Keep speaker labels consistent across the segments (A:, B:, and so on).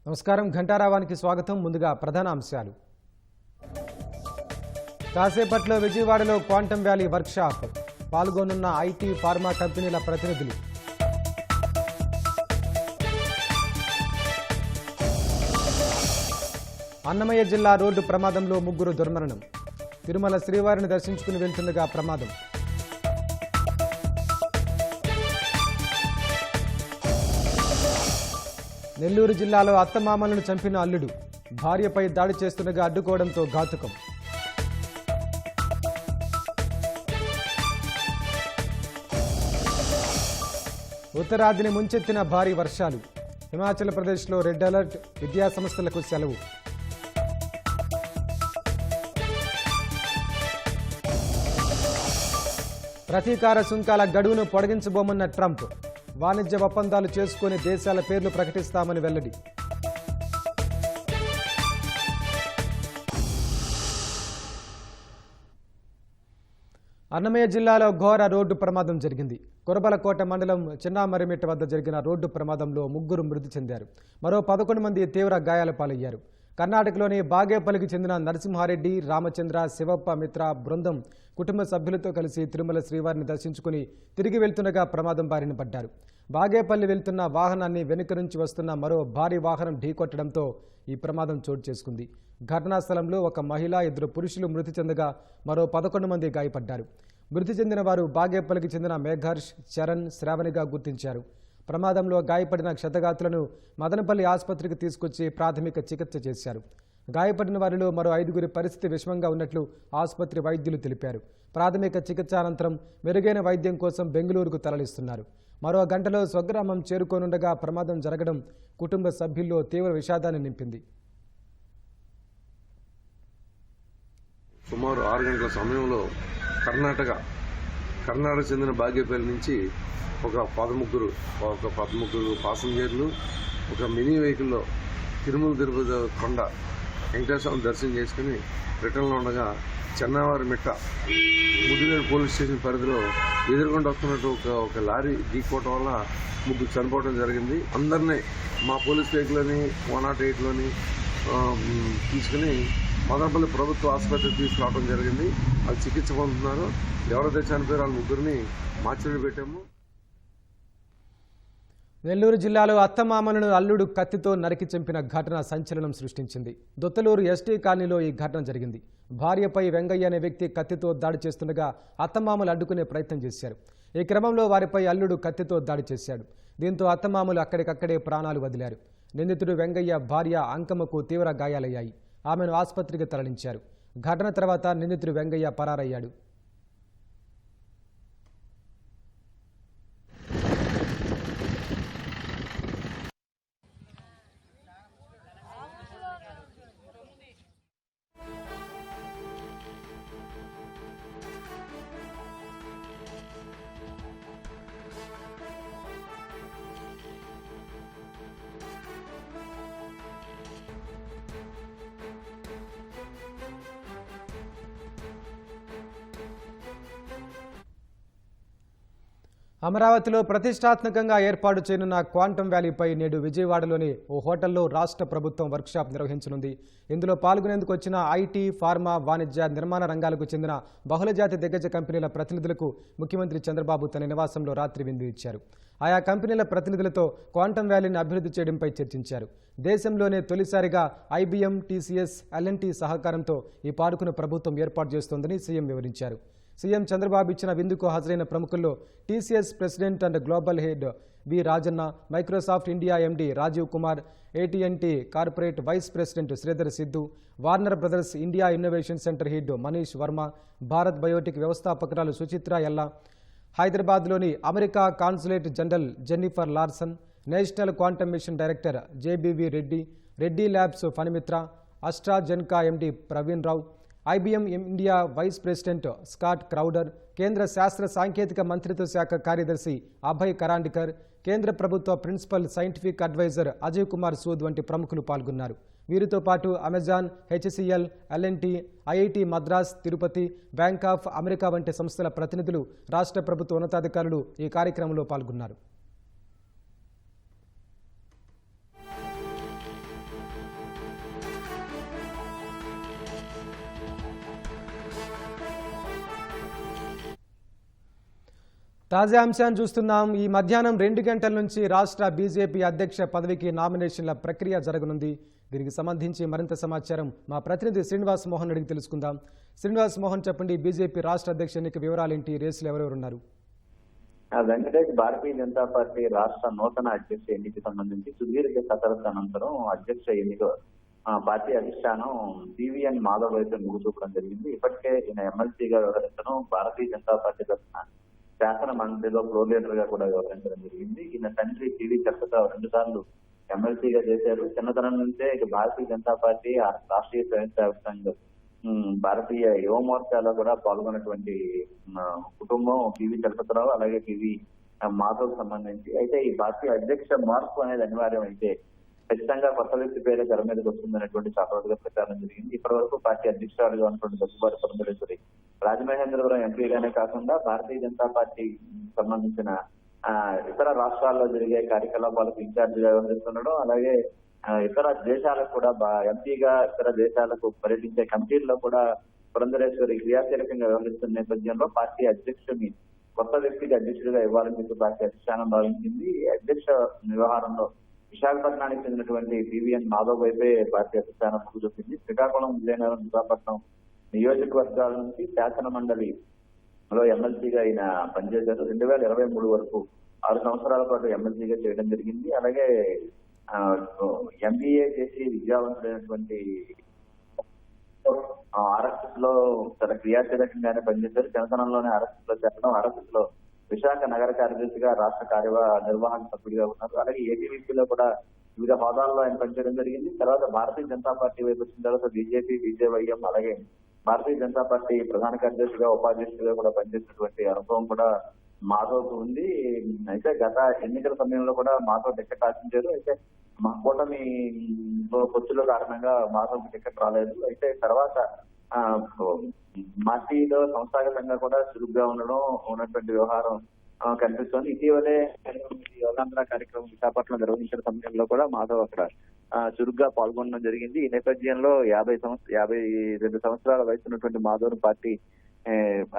A: నమస్కారం ఘంటారావానికి స్వాగతం. ముందుగా ప్రధాన అంశాలు. కాసేపట్లో విజయవాడలో క్వాంటమ్ వ్యాలీ వర్క్షాప్ పాల్గొనున్న ఐటీ ఫార్మా కంపెనీల ప్రతినిధులు. అన్నమయ్య జిల్లా రోడ్డు ప్రమాదంలో 3 దుర్మరణం. తిరుమల శ్రీవారిని దర్శించుకుని వెళ్తుండగా ప్రమాదం. నెల్లూరు జిల్లాలో అత్తమామలను చంపిన అల్లుడు భార్యపై దాడి చేస్తుండగా అడ్డుకోవడంతో ఘాతుకం. ఉత్తరాదిని ముంచెత్తిన భారీ వర్షాలు. హిమాచల్ ప్రదేశ్లో రెడ్ అలర్ట్, విద్యాసంస్థలకు సెలవు. ప్రతీకార సుంకాల గడువును పొడిగించబోమన్న ట్రంప్. వాణిజ్య ఒప్పందాలు చేసుకుని దేశాల పేర్లు ప్రకటిస్తామని వెల్లడి. అన్నమయ్య జిల్లాలో ఘోర రోడ్డు ప్రమాదం జరిగింది. కురబలకోట మండలం చిన్నామరిమిట్ట వద్ద జరిగిన రోడ్డు ప్రమాదంలో 3 మృతి చెందారు. మరో 11 మంది తీవ్ర గాయాల పాలయ్యారు. కర్ణాటకలోని బాగేపల్లికి చెందిన నరసింహారెడ్డి, రామచంద్ర, శివప్ప మిత్ర బృందం కుటుంబ సభ్యులతో కలిసి తిరుమల శ్రీవారిని దర్శించుకుని తిరిగి వెళ్తుండగా ప్రమాదం బారిన పడ్డారు. బాగేపల్లి వెళ్తున్న వాహనాన్ని వెనుక నుంచి వస్తున్న మరో భారీ వాహనం ఢీకొట్టడంతో ఈ ప్రమాదం చోటు చేసుకుంది. ఘటనా స్థలంలో ఒక మహిళ, 2 పురుషులు మృతి చెందగా మరో 11 మంది గాయపడ్డారు. మృతి చెందిన వారు బాగేపల్లికి చెందిన మేఘర్ష్, చరణ్, శ్రావణిగా గుర్తించారు. ప్రమాదంలో గాయపడిన క్షతగాతులను మదనపల్లి ఆసుపత్రికి తీసుకొచ్చి ప్రాథమిక చికిత్స చేశారు. గాయపడిన వారిలో మరో 5గురి పరిస్థితి విషమంగా ఉన్నట్లు ఆసుపత్రి వైద్యులు తెలిపారు. ప్రాథమిక చికిత్స అనంతరం మెరుగైన వైద్యం కోసం బెంగళూరుకు తరలిస్తున్నారు. మరో గంటలో స్వగ్రామం చేరుకోనుండగా ప్రమాదం జరగడం కుటుంబ సభ్యుల్లో తీవ్ర విషాదాన్ని నింపింది.
B: సుమారు 6 గంటల సమయంలో కర్ణాటక చెందిన బాగేపల్లి నుంచి ఒక 13 పాసింజర్లు ఒక మినీ వెహికల్లో తిరుమల తిరుపతి కొండ వెంకటేశ్వరం దర్శనం చేసుకుని రిటర్న్లో ఉండగా చెన్నావారిమిట్ట ముదినేడు పోలీస్ స్టేషన్ పరిధిలో ఎదురుకుండా వస్తున్నట్టు ఒక లారీ ఢీకోవటం వల్ల 3 చనిపోవడం జరిగింది. అందరినీ మా పోలీస్ వెహికల్ని 108లోని తీసుకుని మదనపల్లి ప్రభుత్వ ఆసుపత్రికి తీసుకురావడం జరిగింది. వాళ్ళు చికిత్స పొందుతున్నారు. ఎవరైతే చనిపోయారో వాళ్ళ 3ని మార్చిడి పెట్టాము.
A: నెల్లూరు జిల్లాలో అత్తమామలను అల్లుడు కత్తితో నరికి చంపిన ఘటన సంచలనం సృష్టించింది. దొత్తలూరు ఎస్టీ కాలనీలో ఈ ఘటన జరిగింది. భార్యపై వెంగయ్య అనే వ్యక్తి కత్తితో దాడి చేస్తుండగా అత్తమామలు అడ్డుకునే ప్రయత్నం చేశారు. ఈ క్రమంలో వారిపై అల్లుడు కత్తితో దాడి చేశాడు. దీంతో అత్తమామలు అక్కడికక్కడే ప్రాణాలు వదిలారు. నిందితుడు వెంగయ్య భార్య అంకమ్మకు తీవ్ర గాయాలయ్యాయి. ఆమెను ఆసుపత్రికి తరలించారు. ఘటన తర్వాత నిందితుడు వెంగయ్య పరారయ్యాడు. అమరావతిలో ప్రతిష్టాత్మకంగా ఏర్పాటు చేయనున్న క్వాంటమ్ వ్యాలీపై నేడు విజయవాడలోని ఓ హోటల్లో రాష్ట్ర ప్రభుత్వం వర్క్షాప్ నిర్వహించనుంది. ఇందులో పాల్గొనేందుకు వచ్చిన ఐటీ, ఫార్మా, వాణిజ్య, నిర్మాణ రంగాలకు చెందిన బహుళజాతి దిగ్గజ కంపెనీల ప్రతినిధులకు ముఖ్యమంత్రి చంద్రబాబు తన నివాసంలో రాత్రి విందు ఇచ్చారు. ఆయా కంపెనీల ప్రతినిధులతో క్వాంటమ్ వ్యాలీని అభివృద్ధి చేయడంపై చర్చించారు. దేశంలోనే తొలిసారిగా ఐబీఎం, టీసీఎస్, ఎల్ఎన్టీ సహకారంతో ఈ పార్కును ప్రభుత్వం ఏర్పాటు చేస్తోందని సీఎం వివరించారు. సీఎం చంద్రబాబు ఇచ్చిన విందుకు హాజరైన ప్రముఖుల్లో TCS president and global head V Rajanna, Microsoft India MD Rajiv Kumar, AT and T corporate vice president Sridhar Siddhu, Warner Brothers India innovation centre head Manish Varma, Bharat Biotech వ్యవస్థాపకురాలు సుచిత్ర ఎల్లా, హైదరాబాద్లోని America consulate general Jennifer Larson, national quantum mission director JBV Reddy, Reddy labs Phanimitra, AstraZeneca MD Praveen Rao, IBM India vice president Scott Crowder, కేంద్ర శాస్త్ర సాంకేతిక మంత్రిత్వ శాఖ కార్యదర్శి అభయ్ కరాండికర్, కేంద్ర ప్రభుత్వ principal scientific adviser Ajay Kumar Sood వంటి ప్రముఖులు పాల్గొన్నారు. వీరితో పాటు Amazon, HCL, LNT, IIT Madras, Tirupati, bank of America వంటి సంస్థల ప్రతినిధులు, రాష్ట్ర ప్రభుత్వ ఉన్నతాధికారులు ఈ కార్యక్రమంలో పాల్గొన్నారు. తాజా అంశాన్ని చూస్తున్నాం. ఈ మధ్యాహ్నం 2 గంటల నుంచి రాష్ట్ర బీజేపీ అధ్యక్ష పదవికి నామినేషన్ల ప్రక్రియ జరగనుంది. దీనికి సంబంధించి మరింత సమాచారం మా ప్రతినిధి శ్రీనివాస్ మోహన్ అడిగి తెలుసుకుందాం. శ్రీనివాస్ మోహన్, చెప్పండి, బీజేపీ రాష్ట్ర అధ్యక్ష ఎన్నిక వివరాలేంటి? రేసులు ఎవరెవరున్నారు?
C: వెంకటేష్, భారతీయ జనతా పార్టీ రాష్ట్ర నూతన అధ్యక్ష ఎన్నికకి సంబంధించి సుదీర్ఘ కసరత్తు అనంతరం అధ్యక్ష ఎన్నిక పార్టీ అధిష్టానం పివిఎన్ మాధవ్ అయితే ముగిచూపడం జరిగింది. ఇప్పటికే ఈయన ఎమ్మెల్సీగా వ్యవహరించడం, భారతీయ జనతా పార్టీ తరఫున శాసన మండలిలో ఫ్లోర్ లీడర్ గా కూడా వ్యవహరించడం జరిగింది. ఈయన తండ్రి పివి చక్కగా 2 సార్లు ఎమ్మెల్సీగా చేశారు. చిన్నతనం నుంచే ఇక భారతీయ జనతా పార్టీ రాష్ట్రీయ స్వయం సేవక సంఘ్ భారతీయ యువ మోర్చాలో కూడా పాల్గొన్నటువంటి కుటుంబం పివి చలపతిరావు, అలాగే పివి మాధవ్ సంబంధించి. అయితే ఈ భారతీయ అధ్యక్ష మార్పు అనేది అనివార్యం అయితే ఖచ్చితంగా కొత్త వ్యక్తి పేరే తెర మీదకి వస్తుందనేటువంటి చాపలుగా ప్రచారం జరిగింది. ఇప్పటి వరకు పార్టీ అధ్యక్షురాలుగా ఉన్నటువంటి దగ్గుబాటి పురంధరేశ్వరి రాజమహేంద్రవరం ఎంపీగానే కాకుండా భారతీయ జనతా పార్టీ సంబంధించిన ఇతర రాష్ట్రాల్లో జరిగే కార్యకలాపాలకు ఇన్ఛార్జిగా వ్యవహరిస్తుండడం, అలాగే ఇతర దేశాలకు కూడా ఎంపీగా ఇతర దేశాలకు పర్యటించే కమిటీల్లో కూడా పురంధరేశ్వరి క్రియాశీలకంగా వ్యవహరిస్తున్న నేపథ్యంలో పార్టీ అధ్యక్షుడిని కొత్త వ్యక్తికి అధ్యక్షుడిగా ఇవ్వాలని చెప్పి పార్టీ అధిష్టానం భావించింది. అధ్యక్ష వ్యవహారంలో విశాఖపట్నానికి చెందినటువంటి పివిఎన్ మాధవ్ వైపే పార్టీ అధిష్టానం మొగ్గు చూపింది. శ్రీకాకుళం, విజయనగరం, విశాఖపట్నం నియోజకవర్గాల నుంచి శాసన మండలిలో ఎమ్మెల్సీగా ఆయన పనిచేశారు. 2023 వరకు 6 సంవత్సరాల పాటు ఎమ్మెల్సీగా చేయడం జరిగింది. అలాగే ఎంబీఏ చేసి విద్యావంతులైనటువంటి ఆర్ఎస్ఎస్ లో చాలా క్రియాశీలకంగానే పనిచేశారు. చిన్నతనంలోనే ఆర్ఎస్ఎస్ లో చేరడం, ఆర్ఎస్ఎస్ లో విశాఖ నగర కార్యదర్శిగా రాష్ట్ర నిర్వాహక సభ్యుడిగా ఉన్నారు. అలాగే ఏటీవీపీలో కూడా వివిధ హోదాల్లో ఆయన పనిచేయడం జరిగింది. తర్వాత భారతీయ జనతా పార్టీ వైపు వచ్చిన తర్వాత బీజేపీ, బీజేవైఎం, అలాగే భారతీయ జనతా పార్టీ ప్రధాన కార్యదర్శిగా, ఉపాధ్యక్షుడిగా కూడా పనిచేసినటువంటి అనుభవం కూడా మాధవ్ ఉంది. అయితే గత ఎన్నికల సమయంలో కూడా మాధవ్ టికెట్ ఆశించారు. అయితే మా కూటమి పొత్తుల కారణంగా మాధవ్ టికెట్ రాలేదు. అయితే తర్వాత పార్టీలో సంస్థాగతంగా కూడా చురుగ్గా ఉన్నటువంటి వ్యవహారం కనిపిస్తోంది. ఇటీవలే యోగాంధ్ర కార్యక్రమం విశాఖపట్నం నిర్వహించిన సమయంలో కూడా మాధవ్ అక్కడ చురుగ్గా పాల్గొనడం జరిగింది. ఈ నేపథ్యంలో 52 సంవత్సరాల వయసు ఉన్నటువంటి మాధవ్ పార్టీ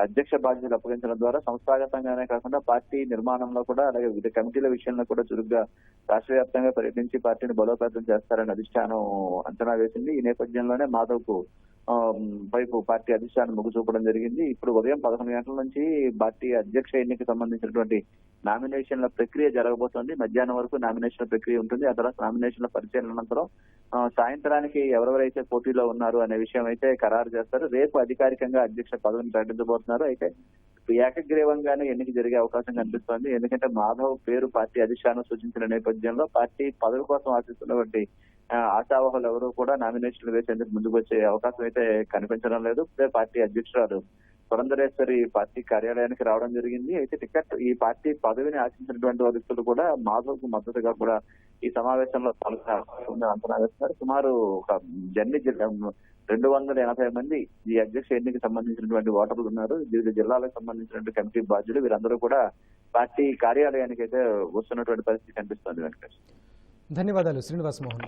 C: అధ్యక్ష బాధ్యతలు అప్పగించడం ద్వారా సంస్థాగతంగానే కాకుండా పార్టీ నిర్మాణంలో కూడా, అలాగే వివిధ కమిటీల విషయంలో కూడా చురుగ్గా రాష్ట్ర వ్యాప్తంగా పర్యటించి పార్టీని బలోపేతం చేస్తారని అధిష్టానం అంచనా వేసింది. ఈ నేపథ్యంలోనే మాధవ్ కు వైపు పార్టీ అధిష్టానం మొగ్గు చూపడం జరిగింది. ఇప్పుడు ఉదయం 11 గంటల నుంచి పార్టీ అధ్యక్ష ఎన్నికకి సంబంధించినటువంటి నామినేషన్ల ప్రక్రియ జరగబోతోంది. మధ్యాహ్నం వరకు నామినేషన్ల ప్రక్రియ ఉంటుంది. ఆ తర్వాత నామినేషన్ల పరిశీలన అనంతరం సాయంత్రానికి ఎవరెవరైతే పోటీలో ఉన్నారు అనే విషయం అయితే ఖరారు చేస్తారు. రేపు అధికారికంగా అధ్యక్ష పదవిని ప్రకటించబోతున్నారు. అయితే ఏకగ్రీవంగానే ఎన్నిక జరిగే అవకాశం కనిపిస్తోంది. ఎందుకంటే మాధవ్ పేరు పార్టీ అధిష్టానం సూచించిన నేపథ్యంలో పార్టీ పదవి కోసం ఆశిస్తున్నటువంటి ఆశావహులు ఎవరు కూడా నామినేషన్లు వేసేందుకు ముందుకు వచ్చే అవకాశం అయితే కనిపించడం లేదు. పార్టీ అధ్యక్షురాలు పురంధరేశ్వరి పార్టీ కార్యాలయానికి రావడం జరిగింది. అయితే ఈ పార్టీ పదవిని ఆశించినటువంటి వ్యక్తులు కూడా మాధవ్ కు మద్దతుగా కూడా ఈ సమావేశంలో పాల్గొనే అంచనా వేస్తున్నారు. సుమారు ఒక 280 మంది ఈ అధ్యక్ష ఎన్నికకి సంబంధించినటువంటి ఓటర్లు ఉన్నారు. వివిధ జిల్లాలకు సంబంధించినటువంటి కమిటీ బాధ్యులు వీరందరూ కూడా పార్టీ కార్యాలయానికి అయితే వస్తున్నటువంటి పరిస్థితి కనిపిస్తోంది. వెంకటేష్,
A: ధన్యవాదాలు శ్రీనివాస్ మోహన్.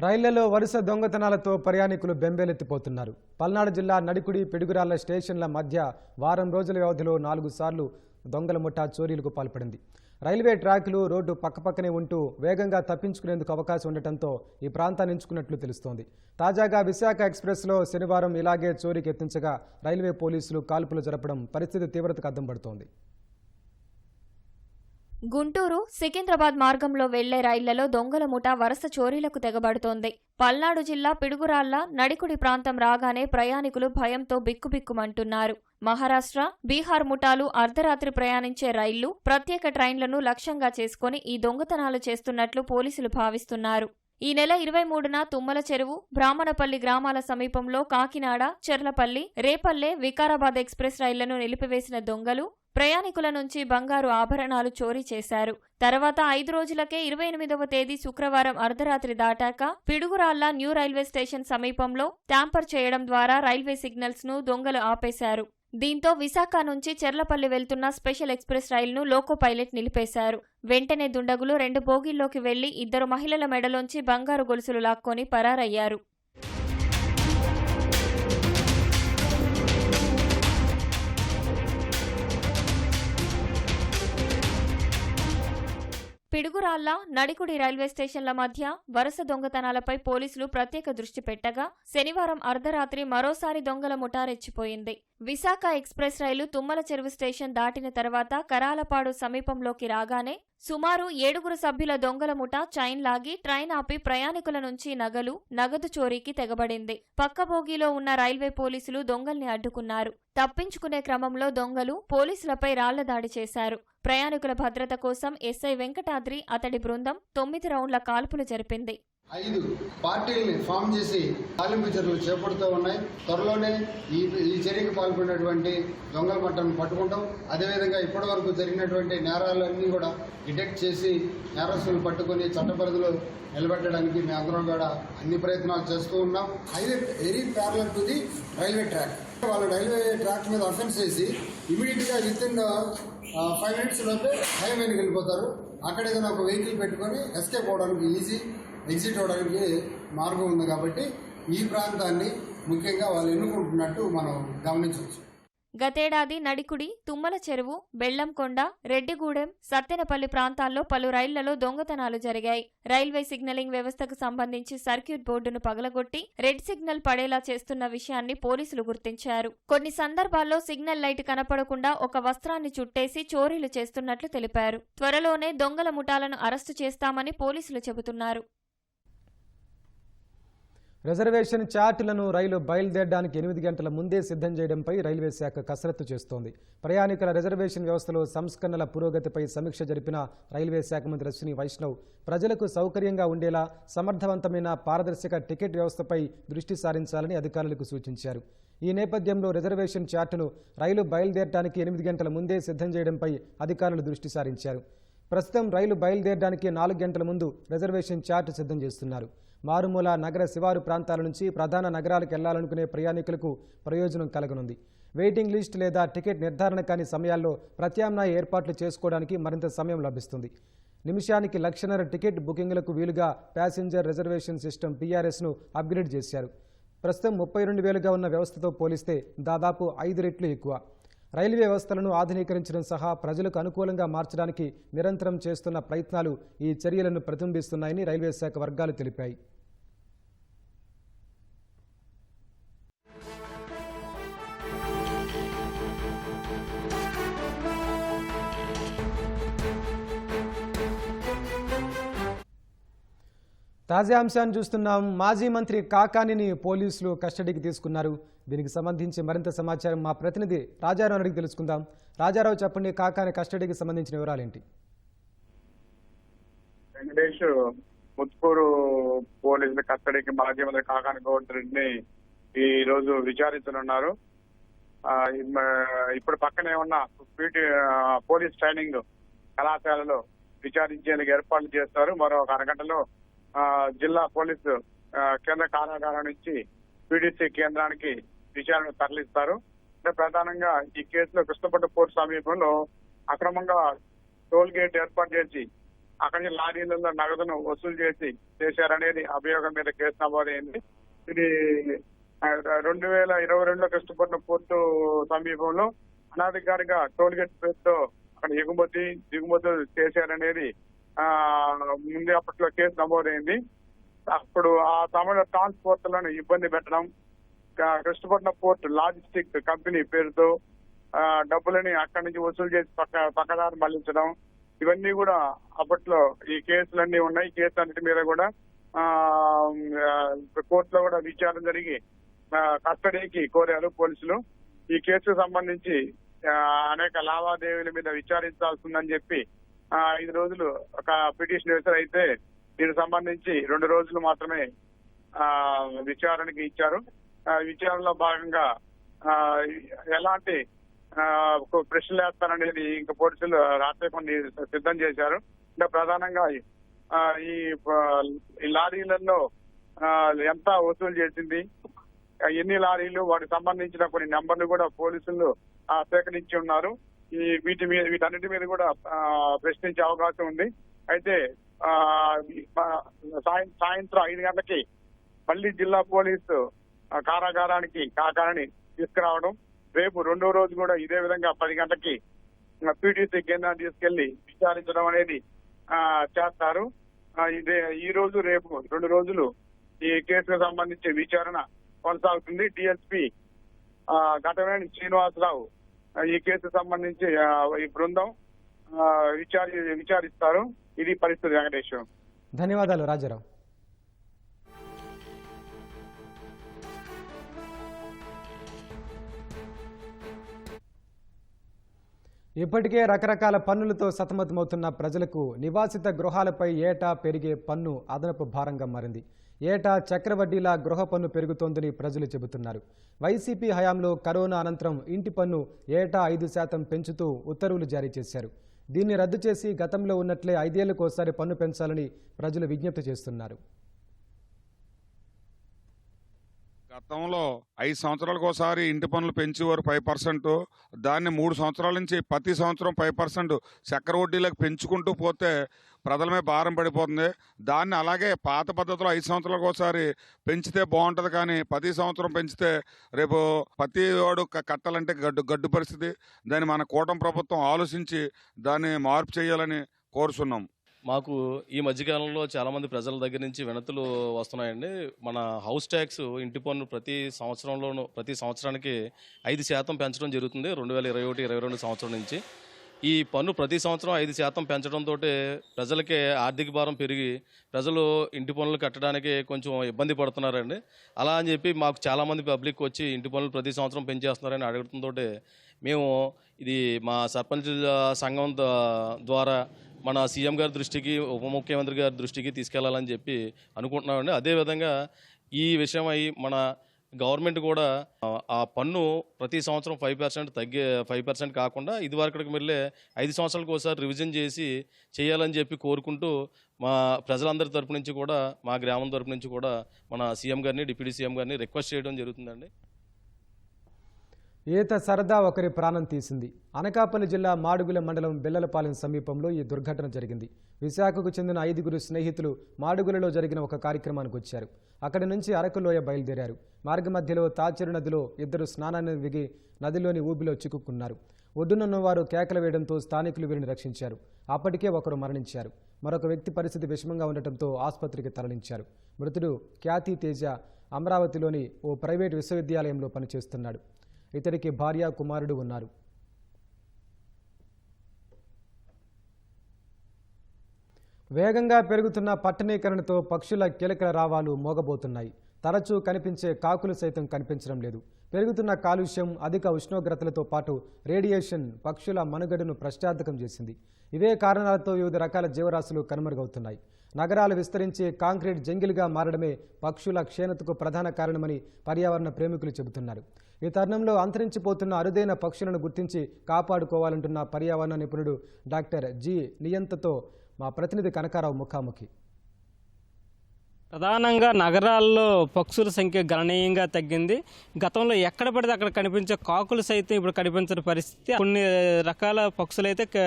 A: రైళ్లలో వరుస దొంగతనాలతో ప్రయాణికులు బెంబేలెత్తిపోతున్నారు. పల్నాడు జిల్లా నడికుడి, పిడుగురాళ్ల స్టేషన్ల మధ్య వారం రోజుల వ్యవధిలో 4 సార్లు దొంగల ముఠా చోరీలకు పాల్పడింది. రైల్వే ట్రాకులు, రోడ్డు పక్కపక్కనే ఉంటూ వేగంగా తప్పించుకునేందుకు అవకాశం ఉండటంతో ఈ ప్రాంతాన్ని ఎంచుకున్నట్లు తెలుస్తోంది. తాజాగా విశాఖ ఎక్స్ప్రెస్లో శనివారం ఇలాగే చోరీకి యత్నించగా రైల్వే పోలీసులు కాల్పులు జరపడం పరిస్థితి తీవ్రతకు అద్దం పడుతోంది.
D: గుంటూరు, సికింద్రాబాద్ మార్గంలో వెళ్లే రైళ్లలో దొంగల ముఠా వరుస చోరీలకు తెగబడుతోంది. పల్నాడు జిల్లా పిడుగురాళ్ల, నడికుడి ప్రాంతం రాగానే ప్రయాణికులు భయంతో బిక్కుబిక్కుమంటున్నారు. మహారాష్ట్ర, బీహార్ ముఠాలు అర్ధరాత్రి ప్రయాణించే రైళ్లు, ప్రత్యేక ట్రైన్లను లక్ష్యంగా చేసుకుని ఈ దొంగతనాలు చేస్తున్నట్లు పోలీసులు భావిస్తున్నారు. ఈ నెల 23న తుమ్మల చెరువు, బ్రాహ్మణపల్లి గ్రామాల సమీపంలో కాకినాడ, చెర్లపల్లి, రేపల్లె, వికారాబాద్ ఎక్స్ప్రెస్ రైళ్లను నిలిపివేసిన దొంగలు ప్రయాణికుల నుంచి బంగారు ఆభరణాలు చోరీ చేశారు. తర్వాత 5 రోజులకే 28వ తేదీ శుక్రవారం అర్ధరాత్రి దాటాక పిడుగురాళ్ల న్యూ రైల్వే స్టేషన్ సమీపంలో ట్యాంపర్ చేయడం ద్వారా రైల్వే సిగ్నల్స్ ను దొంగలు ఆపేశారు. దీంతో విశాఖ నుంచి చెర్లపల్లి వెళ్తున్న స్పెషల్ ఎక్స్ప్రెస్ రైలును లోకో పైలట్ నిలిపేశారు. వెంటనే దుండగులు 2 బోగీల్లోకి వెళ్లి 2 మహిళల మెడలోంచి బంగారు గొలుసులు లాక్కొని పరారయ్యారు. పిడుగురాళ్ల, నడికుడి రైల్వే స్టేషన్ల మధ్య వరుస దొంగతనాలపై పోలీసులు ప్రత్యేక దృష్టి పెట్టగా శనివారం అర్ధరాత్రి మరోసారి దొంగల ముఠా రెచ్చిపోయింది. విశాఖ ఎక్స్ప్రెస్ రైలు తుమ్మల చెరువు స్టేషన్ దాటిన తర్వాత కరాలపాడు సమీపంలోకి రాగానే సుమారు 7 సభ్యుల దొంగల ముఠా చైన్ లాగి ట్రైన్ ఆపి ప్రయాణికుల నుంచి నగదు చోరీకి తెగబడింది. పక్క బోగీలో ఉన్న రైల్వే పోలీసులు దొంగల్ని అడ్డుకున్నారు. తప్పించుకునే క్రమంలో దొంగలు పోలీసులపై రాళ్ల దాడి చేశారు. ప్రయాణికుల భద్రత కోసం ఎస్ఐ వెంకటాద్రి, అతడి బృందం 9 రౌండ్ల కాల్పులు జరిపింది.
E: 5 పార్టీల్ని ఫామ్ చేసి తాలింపు చర్యలు చేపడుతూ ఉన్నాయి. త్వరలోనే ఈ చర్యకు పాల్పడినటువంటి దొంగల మట్టను పట్టుకుంటాం. అదేవిధంగా ఇప్పటి వరకు జరిగినటువంటి నేరాలన్నీ కూడా డిటెక్ట్ చేసి నేరస్తులను పట్టుకొని చట్ట పరిధిలో నిలబెట్టడానికి మేము అందరం కూడా అన్ని ప్రయత్నాలు చేస్తూ ఉన్నాం. Highway very parallel to the railway track. వాళ్ళు రైల్వే ట్రాక్ మీద అఫెన్స్ చేసి ఇమీడియట్ గా విత్-ఇన్ 5 minutes లోపే హైవేకి వెళ్ళిపోతారు. అక్కడ ఏదైనా ఒక వెహికల్ పెట్టుకొని ఎస్కేప్ అవడానికి ఈజీ ఎగ్జిట్ అవడానికి మార్గం ఉంది. కాబట్టి ఈ ప్రాంతాన్ని ముఖ్యంగా వాళ్ళు ఎన్నుకుంటున్నట్టు మనం గమనించవచ్చు.
D: గతేడాది నడికుడి, తుమ్మల చెరువు, బెల్లంకొండ, రెడ్డిగూడెం, సత్తెనపల్లి ప్రాంతాల్లో పలు రైళ్లలో దొంగతనాలు జరిగాయి. రైల్వే సిగ్నలింగ్ వ్యవస్థకు సంబంధించి సర్క్యూట్ బోర్డును పగలగొట్టి రెడ్ సిగ్నల్ పడేలా చేస్తున్న విషయాన్ని పోలీసులు గుర్తించారు. కొన్ని సందర్భాల్లో సిగ్నల్ లైట్ కనపడకుండా ఒక వస్త్రాన్ని చుట్టేసి చోరీలు చేస్తున్నట్లు తెలిపారు. త్వరలోనే దొంగల ముఠాలను అరెస్టు చేస్తామని పోలీసులు చెబుతున్నారు.
A: రిజర్వేషన్ చార్టులను రైలు బయలుదేరడానికి 8 గంటల ముందే సిద్ధం చేయడంపై రైల్వే శాఖ కసరత్తు చేస్తోంది. ప్రయాణికుల రిజర్వేషన్ వ్యవస్థలో సంస్కరణల పురోగతిపై సమీక్ష జరిపిన రైల్వే శాఖ మంత్రి అశ్విని వైష్ణవ్ ప్రజలకు సౌకర్యంగా ఉండేలా సమర్థవంతమైన పారదర్శక టికెట్ వ్యవస్థపై దృష్టి సారించాలని అధికారులకు సూచించారు. ఈ నేపథ్యంలో రిజర్వేషన్ చార్టును రైలు బయలుదేరడానికి 8 గంటల ముందే సిద్ధం చేయడంపై అధికారులు దృష్టి సారించారు. ప్రస్తుతం రైలు బయలుదేరడానికి 4 గంటల ముందు రిజర్వేషన్ చార్టు సిద్ధం చేస్తున్నారు. మారుమూల నగర శివారు ప్రాంతాల నుంచి ప్రధాన నగరాలకు వెళ్లాలనుకునే ప్రయాణికులకు ప్రయోజనం కలగనుంది. వెయిటింగ్ లిస్ట్ లేదా టికెట్ నిర్ధారణ కాని సమయాల్లో ప్రత్యామ్నాయ ఏర్పాట్లు చేసుకోవడానికి మరింత సమయం లభిస్తుంది. నిమిషానికి 1,50,000 టికెట్ బుకింగ్లకు వీలుగా ప్యాసింజర్ రిజర్వేషన్ సిస్టమ్ PRSను అప్గ్రేడ్ చేశారు. ప్రస్తుతం 32,000గా ఉన్న వ్యవస్థతో పోలిస్తే దాదాపు 5 రెట్లు ఎక్కువ. రైల్వే వ్యవస్థలను ఆధునీకరించడం సహా ప్రజలకు అనుకూలంగా మార్చడానికి నిరంతరం చేస్తున్న ప్రయత్నాలు ఈ చర్యలను ప్రతిబింబిస్తున్నాయని రైల్వే శాఖ వర్గాలు తెలిపాయి. తాజా అంశాన్ని చూస్తున్నాం. మాజీ మంత్రి కాకానిని పోలీసులు కస్టడీకి తీసుకున్నారు. దీనికి సంబంధించి మరింత సమాచారం మా ప్రతినిధి రాజారావు అడిగి తెలుసుకుందాం. రాజారావు, చెప్పండి, కాకాని కస్టడీకి సంబంధించిన వివరాలేంటి?
F: వెంకటేష్, ముత్కూరు పోలీసుల కస్టడీకి మాజీ మంత్రి కాకాని గోవర్ధన్ ఈ రోజు విచారించనున్నారు. ఇప్పుడు పక్కనే ఉన్న పోలీస్ ట్రైనింగ్ కళాశాలలో విచారించేందుకు ఏర్పాట్లు చేస్తారు. మరో ఒక అరగంటలో జిల్లా పోలీసు కేంద్ర కారాగారం నుంచి PDC కేంద్రానికి విచారణ తరలిస్తారు. ప్రధానంగా ఈ కేసులో కృష్ణపట్టు పోర్టు సమీపంలో అక్రమంగా టోల్ గేట్ ఏర్పాటు చేసి అక్కడి నుంచి లారీలలో నగదును వసూలు చేశారనేది అభియోగం మీద కేసు నమోదైంది. ఇది 2022లో కృష్ణపట్నం పోర్టు సమీపంలో అనాధికారిగా టోల్ గేట్ పేరుతో అక్కడ దిగుమతులు చేశారనేది ముందే అప్పట్లో కేసు నమోదైంది. అప్పుడు ఆ సమయంలో ట్రాన్స్పోర్ట్లను ఇబ్బంది పెట్టడం, కృష్ణపట్నం పోర్ట్ లాజిస్టిక్ కంపెనీ పేరుతో డబ్బులని అక్కడి నుంచి వసూలు చేసి పక్కదారి మళ్లించడం, ఇవన్నీ కూడా అప్పట్లో ఈ కేసులన్నీ ఉన్నాయి. కేసులన్నిటి మీద కూడా కోర్టులో కూడా విచారణ జరిగి కస్టడీకి కోరారు పోలీసులు. ఈ కేసుకు సంబంధించి అనేక లావాదేవీల మీద విచారించాల్సిందని చెప్పి 5 రోజులు ఒక పిటిషన్ వేశారు. అయితే దీనికి సంబంధించి 2 రోజులు మాత్రమే విచారణకి ఇచ్చారు. విచారణలో భాగంగా ఎలాంటి ప్రశ్నలు వేస్తారనేది ఇంకా పోలీసులు రాత్రి కొన్ని సిద్ధం చేశారు. ఇంకా ప్రధానంగా ఈ లారీలలో ఎంత వసూలు చేసింది, ఎన్ని లారీలు, వాటికి సంబంధించిన కొన్ని నెంబర్లు కూడా పోలీసులు సేకరించి ఉన్నారు. వీటన్నిటి మీద కూడా ప్రశ్నించే అవకాశం ఉంది. అయితే సాయంత్రం 5 గంటలకి మళ్లీ జిల్లా పోలీసు కారాగారానికి కాకాని తీసుకురావడం, రేపు 2వ రోజు కూడా ఇదే విధంగా 10 గంటలకి PDC కేంద్రాన్ని తీసుకెళ్లి విచారించడం అనేది చేస్తారు. ఈ రోజు రేపు 2 రోజులు ఈ కేసుకు సంబంధించి విచారణ కొనసాగుతుంది. డిఎస్పీ ఘటమేని శ్రీనివాసరావు ఈ కేసుకు సంబంధించి ఈ బృందం విచారిస్తారు. ఇది పరిస్థితి. వెంకటేష్,
A: ధన్యవాదాలు రాజారావు. ఇప్పటికే రకరకాల పన్నులతో సతమతమవుతున్న ప్రజలకు నివాసిత గృహాలపై ఏటా పెరిగే పన్ను అదనపు భారంగా మారింది. ఏటా చక్రవడ్డీలా గృహ పన్ను పెరుగుతోందని ప్రజలు చెబుతున్నారు. వైసీపీ హయాంలో కరోనా అనంతరం ఇంటి పన్ను ఏటా 5% పెంచుతూ ఉత్తర్వులు జారీ చేశారు. దీన్ని రద్దు చేసి గతంలో ఉన్నట్లే 5 ఏళ్లకోసారి పన్ను పెంచాలని ప్రజలు విజ్ఞప్తి చేస్తున్నారు.
G: గతంలో 5 సంవత్సరాలకు ఒకసారి ఇంటి పన్నులు పెంచేవారు 5%. దాన్ని 3 సంవత్సరాల నుంచి ప్రతి సంవత్సరం 5% చక్ర వడ్డీలకు పెంచుకుంటూ పోతే ప్రజల మీద భారం పడిపోతుంది. దాన్ని అలాగే పాత పద్ధతిలో 5 సంవత్సరాలకు ఒకసారి పెంచితే బాగుంటుంది. కానీ ప్రతి సంవత్సరం పెంచితే రేపు ప్రతి వాడు కట్టాలంటే గడ్డు పరిస్థితి. దాన్ని మన కూటమి ప్రభుత్వం ఆలోచించి దాన్ని మార్పు చేయాలని కోరుతున్నాం.
H: మాకు ఈ మధ్యకాలంలో చాలామంది ప్రజల దగ్గర నుంచి వినతులు వస్తున్నాయండి. మన హౌస్ ట్యాక్స్ ఇంటి పన్ను ప్రతి సంవత్సరానికి 5% పెంచడం జరుగుతుంది 2021-22 సంవత్సరం నుంచి. ఈ పన్ను ప్రతి సంవత్సరం 5% పెంచడంతో ప్రజలకే ఆర్థిక భారం పెరిగి ప్రజలు ఇంటి పన్నులు కట్టడానికి కొంచెం ఇబ్బంది పడుతున్నారండి. అలా అని చెప్పి మాకు చాలామంది పబ్లిక్ వచ్చి ఇంటి పన్నులు ప్రతి సంవత్సరం పెంచేస్తున్నారని అడగడంతో మేము ఇది మా సర్పంచ్ సంఘం ద్వారా మన సీఎం గారి దృష్టికి, ఉప ముఖ్యమంత్రి గారి దృష్టికి తీసుకెళ్లాలని చెప్పి అనుకుంటున్నామండి. అదేవిధంగా ఈ విషయం మన గవర్నమెంట్ కూడా ఆ పన్ను ప్రతి సంవత్సరం 5% కాకుండా ఇదివరకటికి మళ్ళీ 5 సంవత్సరాలకు ఒకసారి రివిజన్ చేసి చేయాలని చెప్పి కోరుకుంటూ మా ప్రజలందరి తరపు నుంచి కూడా, మా గ్రామం తరపు నుంచి కూడా మన సీఎం గారిని, డిప్యూటీ సీఎం గారిని రిక్వెస్ట్ చేయడం జరుగుతుందండి.
A: ఈత సరదా ఒకరి ప్రాణం తీసింది. అనకాపల్లి జిల్లా మాడుగుల మండలం బెల్లలపాలెం సమీపంలో ఈ దుర్ఘటన జరిగింది. విశాఖకు చెందిన 5 స్నేహితులు మాడుగులలో జరిగిన ఒక కార్యక్రమానికి వచ్చారు. అక్కడి నుంచి అరకులోయ బయలుదేరారు. మార్గ మధ్యలో తాచెరు నదిలో 2 స్నానానికి దిగి నదిలోని ఊబిలో చిక్కుకున్నారు. ఒడ్డునున్న వారు కేకలు వేయడంతో స్థానికులు వీరిని రక్షించారు. అప్పటికే ఒకరు మరణించారు. మరొక వ్యక్తి పరిస్థితి విషమంగా ఉండటంతో ఆసుపత్రికి తరలించారు. మృతుడు ఖ్యాతి తేజ అమరావతిలోని ఓ ప్రైవేటు విశ్వవిద్యాలయంలో పనిచేస్తున్నాడు. ఇతడికి భార్య, కుమారుడు ఉన్నారు. వేగంగా పెరుగుతున్న పట్టణీకరణతో పక్షుల కిలకిల రావాలు మోగబోతున్నాయి. తరచూ కనిపించే కాకులు సైతం కనిపించడం లేదు. పెరుగుతున్న కాలుష్యం, అధిక ఉష్ణోగ్రతలతో పాటు రేడియేషన్ పక్షుల మనుగడను ప్రశ్నార్థకం చేసింది. ఇవే కారణాలతో వివిధ రకాల జీవరాశులు కనుమరుగవుతున్నాయి. నగరాలు విస్తరించి కాంక్రీట్ జంగిల్గా మారడమే పక్షుల క్షీణతకు ప్రధాన కారణమని పర్యావరణ ప్రేమికులు చెబుతున్నారు. ఈ తరుణంలో అంతరించిపోతున్న అరుదైన పక్షులను గుర్తించి కాపాడుకోవాలంటున్న పర్యావరణ నిపుణుడు డాక్టర్ జి నియంతతో మా ప్రతినిధి కనకారావు ముఖాముఖి.
I: ప్రధానంగా నగరాల్లో పక్షుల సంఖ్య గణనీయంగా తగ్గింది. గతంలో ఎక్కడ పడితే అక్కడ కనిపించే కాకులు సైతం ఇప్పుడు కనిపించని పరిస్థితి. కొన్ని రకాల పక్షులు అయితే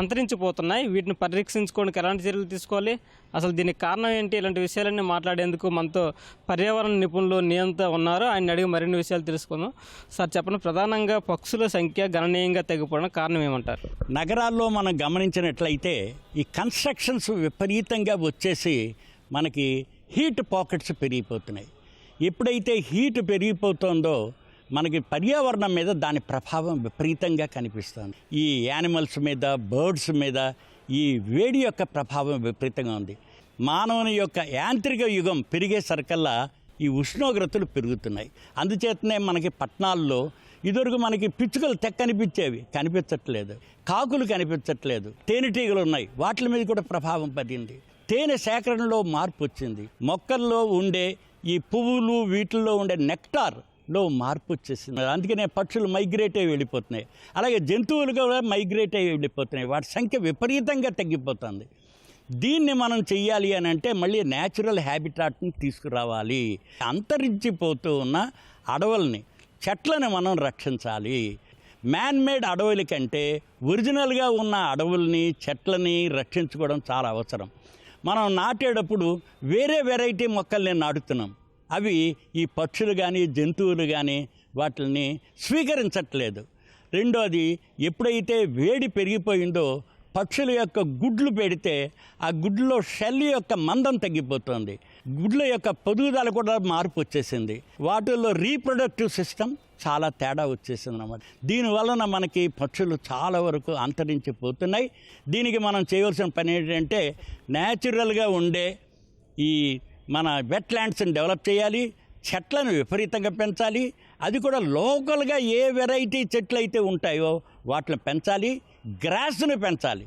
I: అంతరించిపోతున్నాయి. వీటిని పరిరక్షించుకోవడానికి ఎలాంటి చర్యలు తీసుకోవాలి, అసలు దీనికి కారణం ఏంటి, ఇలాంటి విషయాలన్నీ మాట్లాడేందుకు మనతో పర్యావరణ నిపుణులు నియంత ఉన్నారు. ఆయన అడిగి మరిన్ని విషయాలు తెలుసుకుందాం. సార్ చెప్పండి, ప్రధానంగా పక్షుల సంఖ్య గణనీయంగా తగ్గిపోవడం కారణం ఏమంటారు?
J: నగరాల్లో మనం గమనించినట్లయితే ఈ కన్స్ట్రక్షన్స్ విపరీతంగా వచ్చేసి మనకి హీట్ పాకెట్స్ పెరిగిపోతున్నాయి. ఎప్పుడైతే హీట్ పెరిగిపోతుందో మనకి పర్యావరణం మీద దాని ప్రభావం విపరీతంగా కనిపిస్తుంది. ఈ యానిమల్స్ మీద, బర్డ్స్ మీద ఈ వేడి యొక్క ప్రభావం విపరీతంగా ఉంది. మానవుని యొక్క యాంత్రిక యుగం పెరిగేసరికల్లా ఈ ఉష్ణోగ్రతలు పెరుగుతున్నాయి. అందుచేతనే మనకి పట్టణాల్లో ఇదివరకు మనకి పిచ్చుకలు కనిపించేవి, కనిపించట్లేదు. కాకులు కనిపించట్లేదు. తేనెటీగలు ఉన్నాయి, వాటి మీద కూడా ప్రభావం పడింది. తేనె సేకరణలో మార్పు వచ్చింది. మొక్కల్లో ఉండే ఈ పువ్వులు వీటిల్లో ఉండే నెక్టార్లో మార్పు వచ్చేసింది. అందుకనే పక్షులు మైగ్రేట్ అయ్యి వెళ్ళిపోతున్నాయి. అలాగే జంతువులు కూడా మైగ్రేట్ అయ్యి వెళ్ళిపోతున్నాయి. వాటి సంఖ్య విపరీతంగా తగ్గిపోతుంది. దీన్ని మనం చెయ్యాలి అని అంటే మళ్ళీ న్యాచురల్ హ్యాబిటాట్ని తీసుకురావాలి. అంతరించిపోతూ ఉన్న అడవుల్ని, చెట్లను మనం రక్షించాలి. మ్యాన్మేడ్ అడవుల కంటే ఒరిజినల్గా ఉన్న అడవుల్ని, చెట్లని రక్షించుకోవడం చాలా అవసరం. మనం నాటేటప్పుడు వేరే వెరైటీ మొక్కల్ని నాటుతున్నాం. అవి ఈ పక్షులు కానీ, జంతువులు కానీ వాటిని స్వీకరించట్లేదు. రెండోది, ఎప్పుడైతే వేడి పెరిగిపోయిందో పక్షుల యొక్క గుడ్లు పెడితే ఆ గుడ్లో షెల్ యొక్క మందం తగ్గిపోతుంది, గుడ్ల యొక్క పొదుగుదల కూడా మార్పు వచ్చేసింది, వాటిల్లో రీప్రొడక్టివ్ సిస్టమ్ చాలా తేడా వచ్చేసింది అన్నమాట. దీనివలన మనకి పక్షులు చాలా వరకు అంతరించిపోతున్నాయి. దీనికి మనం చేయవలసిన పని ఏంటంటే న్యాచురల్గా ఉండే ఈ మన వెట్లాండ్స్ని డెవలప్ చేయాలి, చెట్లను విపరీతంగా పెంచాలి, అది కూడా లోకల్గా ఏ వెరైటీ చెట్లు అయితే ఉంటాయో వాటిని పెంచాలి, గ్రాస్ను పెంచాలి.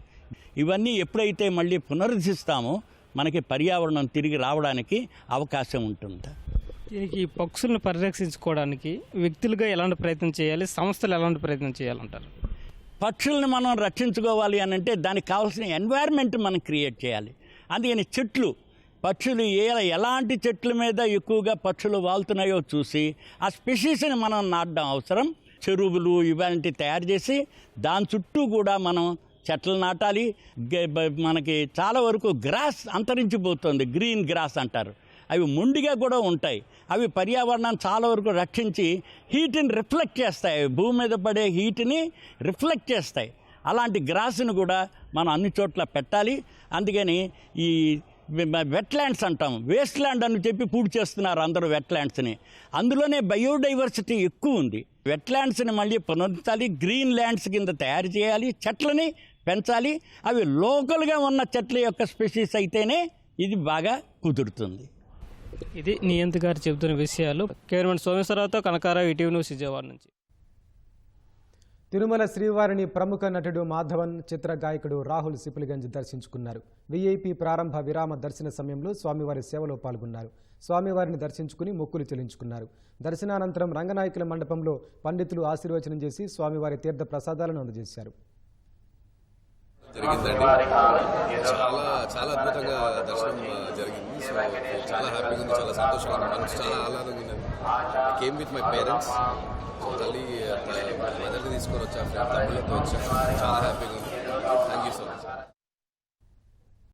J: ఇవన్నీ ఎప్పుడైతే మళ్ళీ పునరుద్ధరిస్తామో మనకి పర్యావరణం తిరిగి రావడానికి అవకాశం ఉంటుంది.
I: దీనికి పక్షులను పరిరక్షించుకోవడానికి వ్యక్తులుగా ఎలాంటి ప్రయత్నం చేయాలి, సంస్థలు ఎలాంటి ప్రయత్నం చేయాలంటారు?
J: పక్షుల్ని మనం రక్షించుకోవాలి అని అంటే దానికి కావాల్సిన ఎన్వైర్న్మెంట్ మనం క్రియేట్ చేయాలి. అందుకని చెట్లు, పక్షులు ఎలాంటి చెట్ల మీద ఎక్కువగా పక్షులు వాళ్తున్నాయో చూసి ఆ స్పెషీస్ని మనం నాటడం అవసరం. చెరువులు ఇలాంటివి తయారు చేసి దాని చుట్టూ కూడా మనం చెట్లు నాటాలి. మనకి చాలా వరకు గ్రాస్ అంతరించిపోతుంది, గ్రీన్ గ్రాస్ అంటారు, అవి మొండిగా కూడా ఉంటాయి. అవి పర్యావరణాన్ని చాలా వరకు రక్షించి హీట్ని రిఫ్లెక్ట్ చేస్తాయి, భూమి మీద పడే హీట్ని రిఫ్లెక్ట్ చేస్తాయి. అలాంటి గ్రాస్ను కూడా మనం అన్ని చోట్ల పెట్టాలి. అందుకని ఈ వెట్లాండ్స్ అంటాం, వేస్ట్ ల్యాండ్ అని చెప్పి పూర్తి చేస్తున్నారు అందరూ వెట్లాండ్స్ని. అందులోనే బయోడైవర్సిటీ ఎక్కువ ఉంది. వెట్లాండ్స్ని మళ్ళీ పునరుద్ధరించాలి, గ్రీన్ ల్యాండ్స్ కింద తయారు చేయాలి, చెట్లని పెంచాలి. అవి లోకల్గా ఉన్న చెట్ల యొక్క స్పెషీస్ అయితేనే ఇది బాగా కుదురుతుంది.
I: ఇది నియంత గారు చెబుతున్న విషయాలు. కెమెరామెన్ సోమేశ్వరరావుతో కనకారావు, ఈటీవీ న్యూస్, విజయవాడ నుంచి.
A: తిరుమల శ్రీవారిని ప్రముఖ నటుడు మాధవన్, చిత్ర గాయకుడు రాహుల్ సిపులిగంజ్ దర్శించుకున్నారు. వీఐపీ ప్రారంభ విరామ దర్శన సమయంలో స్వామివారి సేవలో పాల్గొన్నారు. స్వామివారిని దర్శించుకుని మొక్కులు చెల్లించుకున్నారు. దర్శనానంతరం రంగనాయకుల మండపంలో పండితులు ఆశీర్వచనం చేసి స్వామివారి తీర్థ ప్రసాదాలను అందజేశారు.
K: చాలా అద్భుతంగా దర్శనం జరిగింది. సో చాలా హ్యాపీగా ఉంది, చాలా సంతోషంగా ఉంది, మనసు చాలా ఆహ్లాదంగా ఉన్నది. కేమ్ విత్ మై పేరెంట్స్, తల్లి మదర్ని తీసుకొని వచ్చా, తమ్ముళ్ళతో వచ్చా, చాలా హ్యాపీగా ఉంది. Thank you so much.